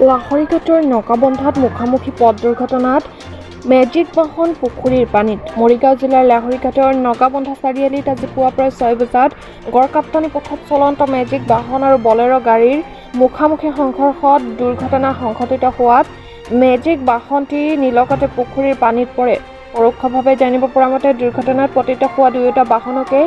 লাহৰীঘাটৰ নকাবন্ধাত মুখামুখি পথ দুৰ্ঘটনাত মেজিক বাহন পুখুৰীৰ পানীত। মৰিগাঁও জিলাৰ লাহৰীঘাটৰ নকাবন্ধা চাৰিআলিত আজি পুৱা প্ৰায় 6 বজাত গড়কাপ্তানি পথত চলন্ত মেজিক বাহন আৰু বলেৰো গাড়ীৰ মুখামুখি সংঘৰ্ষত দুৰ্ঘটনা সংঘটিত হোৱাত মেজিক বাহনটি নিলগতে পুখুৰীৰ পানীত পৰে। পৰোক্ষভাৱে জানিব পৰা মতে দুৰ্ঘটনাত পতিত হোৱা দুয়োটা বাহনকে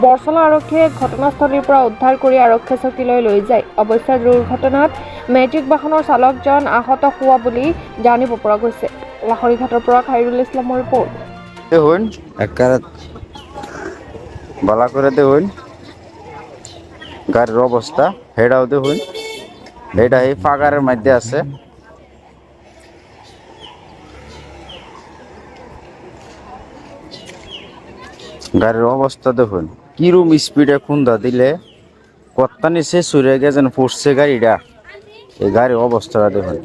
বৰচলা আৰক্ষীয়ে ঘটনাস্থলীৰ পৰা উদ্ধাৰ কৰি আৰক্ষী চকীলৈ লৈ যায়। অৱশ্যে দুৰ্ঘটনাত মেজিক বাহনৰ চালকজন আহত হোৱা বুলি জানিব পৰা গৈছে। লাহৰীঘাটৰ পৰা খাইৰুল ইছলামৰ ৰিপৰ্ট। দেখুন একেবারে বালা করে দেখুন গাড়ির অবস্থা, হেডাও দেখুন, এটা এই ফাগারের মধ্যে আছে। গাড়ির অবস্থা দেখুন কিরম স্পিডে খুন্দা দিলে কত্তানি শেষ হয়ে গেছেন পড়ছে গাড়িটা। এই গাড়ির অবস্থাটা দেখুন,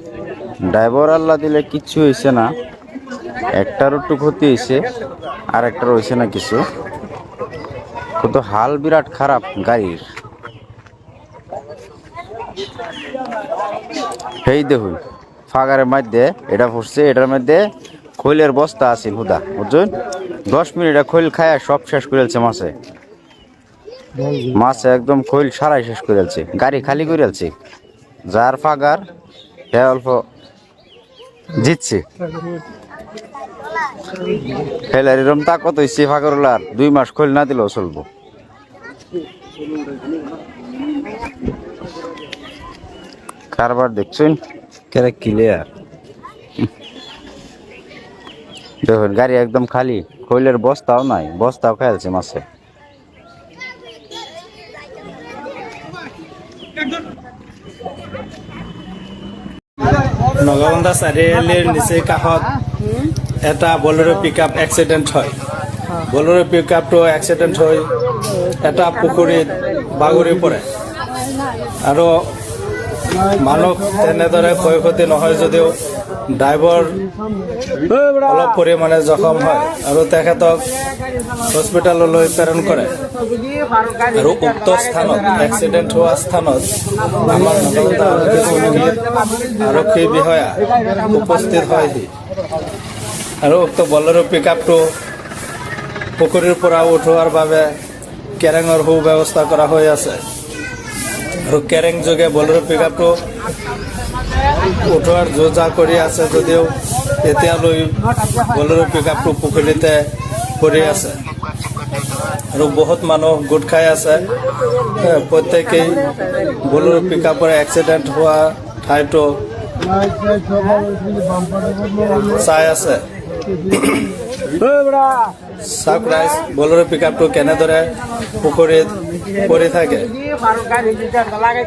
ড্রাইভার আল্লাহ দিলে কিচ্ছু হয়েছে না, একটার একটু ক্ষতি হয়েছে আর একটার হয়েছে না কিছু, কিন্তু হাল বিরাট খারাপ গাড়ির। এই দেখুন ফাগারের মধ্যে এটা পড়ছে, এটার মধ্যে খৈলের বস্তা আছে হুদা, বুঝছেন? 10 মিনিট খৈল খায় সব শেষ করেছে মাছে। মাছে একদম খৈল সারাই শেষ করেছে, গাড়ি খালি করেছে। যার ফাগার সে অল্প জিতছে। খেলার এরম তাকত হয়েছে ফাগরলার, 2 মাস খোল না দিলেও চলবো। কারবার দেখছেন কেন ক্লিয়ার। দেখুন গাড়ি একদম খালি, খৈলের বস্তাও নাই, বস্তাও খেলছে মাছে। নগাবন্ধা চাৰিআলিৰ নিচেই কাষত এটা বলেৰো পিকআপ এক্সিডেণ্ট হয়। বলেৰো পিকআপটো এক্সিডেণ্ট হৈ এটা পুখুৰীত বাগৰি পৰে আৰু মানুহ তেনেদৰে ক্ষয় ক্ষতি নহয় যদিও ড্ৰাইভাৰ অলপ পৰিমাণে জখম হয় আৰু তেখেতক হস্পিটেললৈ প্ৰেৰণ কৰে। আৰু উক্ত স্থানত এক্সিডেণ্ট হোৱা স্থানত আমাৰ নগাবন্ধা আৰক্ষী চকীৰ আৰক্ষী বিষয়া উপস্থিত হয়হি আৰু উক্ত বলেৰো পিকআপটো পুখুৰীৰ পৰা উঠোৱাৰ বাবে কেৰেঙৰ সু ব্যৱস্থা কৰা হৈ আছে। আৰু কেৰেং যোগে বলেৰো পিকআপটো উঠোৱাৰ যোজা কৰি আছে যদিও এতিয়ালৈ বলেৰো পিকআপটো পুখুৰীতে পৰি আছে আৰু বহুত মানুহ গোট খাই আছে। প্ৰত্যেকেই বলেৰো পিকআপৰ এক্সিডেণ্ট হোৱা ঠাইটো চাই আছে। চাওক ৰাইজ, বলেৰো পিকআপটো কেনেদৰে পুখুৰীত পৰি থাকে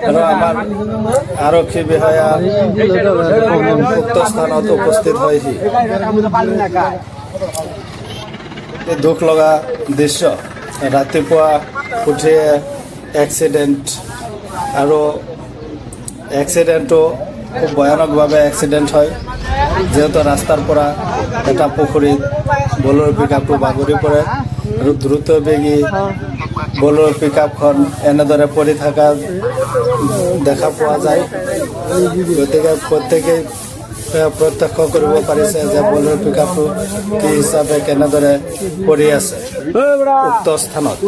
আৰু আমাৰ আৰক্ষী বিষয়া উক্ত স্থানত উপস্থিত হয়হি। দুখ লগা দৃশ্য, ৰাতিপুৱা উঠিয়ে এক্সিডেণ্ট আৰু এক্সিডেণ্টটো খুব ভয়ানকভাৱে এক্সিডেণ্ট হয়, যিহেতু ৰাস্তাৰ পৰা এটা পুখুৰীত বলেৰো পিকআপটো বাগৰি পৰে আৰু দ্ৰুত বেগী বলেৰো পিকআপখন এনেদৰে পৰি থকা দেখা পোৱা যায়। গতিকে প্ৰত্যেকেই প্ৰত্যক্ষ কৰিব পাৰিছে যে বলেৰো পিকআপটো কি হিচাপে কেনেদৰে পৰি আছে উক্ত স্থানত।